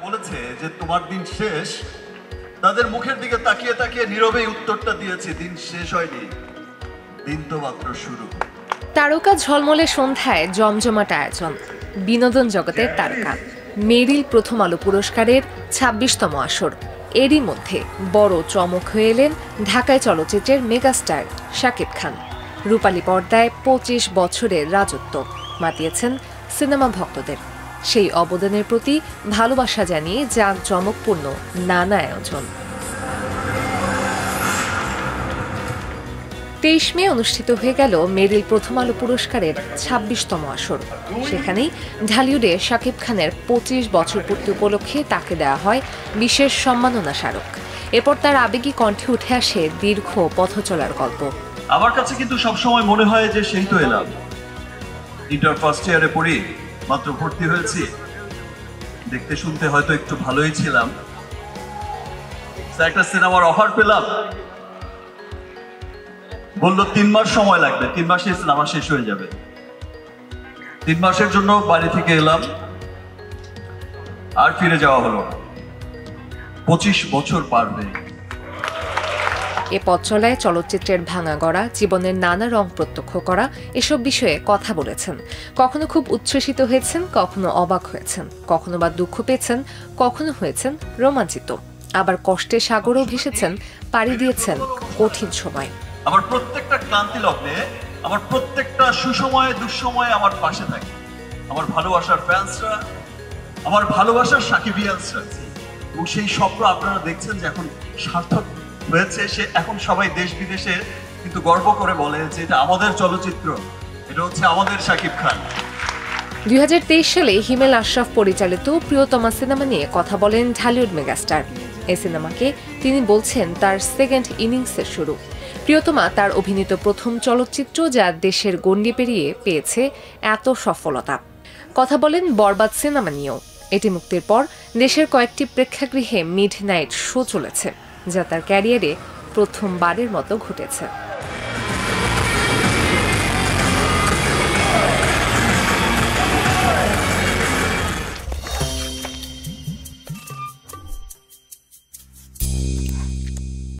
বলেছে যে তোমার দিন শেষ, তাদের মুখের দিকে তাকিয়ে তাকিয়ে নীরবেই উত্তরটা দিয়েছে, দিন শেষ হয়নি, দিন তো মাত্র শুরু। তারকা ঝলমলে সন্ধ্যায় জমজমাট আয়োজন। বিনোদন জগতের তারকা মেরিল প্রথম আলো পুরস্কারের ২৬তম আসর। এরই মধ্যে বড় চমক হয়ে এলেন ঢাকায় চলচ্চিত্রের মেগাস্টার শাকিব খান। রূপালী পর্দায় ২৫ বছরের রাজত্ব মাতিয়েছেন সিনেমা ভক্তদের। সেই অবদানের প্রতি ভালোবাসা জানিয়ে জাঁকজমকপূর্ণ নানা আয়োজন। ২৩ মে অনুষ্ঠিত হয়ে গেল মেরিল প্রথম আলো পুরস্কারের ২৬তম আসর। সেখানেই ঢালিউডে শাকিব খানের ২৫ বছর পূর্তি উপলক্ষে তাকে দেওয়া হয় বিশেষ সম্মাননা স্মারক। এরপর তার আবেগী কণ্ঠে উঠে আসে দীর্ঘ পথ চলার গল্প। আমার কাছে কিন্তু সবসময় মনে হয় যে সেই তো এলাম, ইন্টার ফার্স্ট ইয়ারে পড়ি, মাত্র ভর্তি হয়েছি, দেখতে শুনতে হয়তো একটু ভালোই ছিলাম, একটা সিনেমার অফার পেলাম, বললো ৩ মাস সময় লাগবে, ৩ মাসে সিনেমা শেষ হয়ে যাবে। ৩ মাসের জন্য বাড়ি থেকে এলাম, আর ফিরে যাওয়া হলো। ২৫ বছর পার হয়ে এ পথ চলায় চলচ্চিত্রের ভাঙা গড়া, জীবনের নানা রং প্রত্যক্ষ করা, এসব বিষয়ে কথা বলেছেন। কখনো খুব উচ্ছ্বসিত হয়েছেন, কখনো অবাক হয়েছেন, কখনো বা দুঃখ পেয়েছেন, কখনো হয়েছেন রোমাঞ্চিত, আবার কষ্টের সাগরেও ভেসেছেন, পাড়ি দিয়েছেন কঠিন সময়। আমার প্রত্যেকটা ক্লান্তি লগ্নে, আমার প্রত্যেকটা সুসময়ে দুঃসময়ে আমার পাশে থাকে আমার ভালোবাসার ফ্যান্সরা, আমার ভালোবাসার সাকিবিয়ানসরা। এবং সেই স্বপ্ন আপনারা দেখছেন যে এখন সার্থক হয়েছে। সে এখন সবাই দেশ বিদেশে কিন্তু গর্ব করে বলে যে এটা আমাদের চলচ্চিত্র, এটা হচ্ছে আমাদের শাকিব খান। ২০২৩ সালে হিমেল আশরাফ পরিচালিত প্রিয়তমা সিনেমা নিয়ে কথা বলেন ঢালিউড মেগাস্টার। এই সিনেমাকে তিনি বলছেন তার সেকেন্ড ইনিংসের শুরু। প্রিয়তমা তার অভিনীত প্রথম চলচ্চিত্র, যা দেশের গণ্ডি পেরিয়ে পেয়েছে এত সফলতা। কথা বলেন বরবাদ সিনেমা নিয়েও। এটি মুক্তির পর দেশের কয়েকটি প্রেক্ষাগৃহে মিড নাইট শো চলেছে, যা তার ক্যারিয়ারে প্রথমবারের মতো ঘটেছে।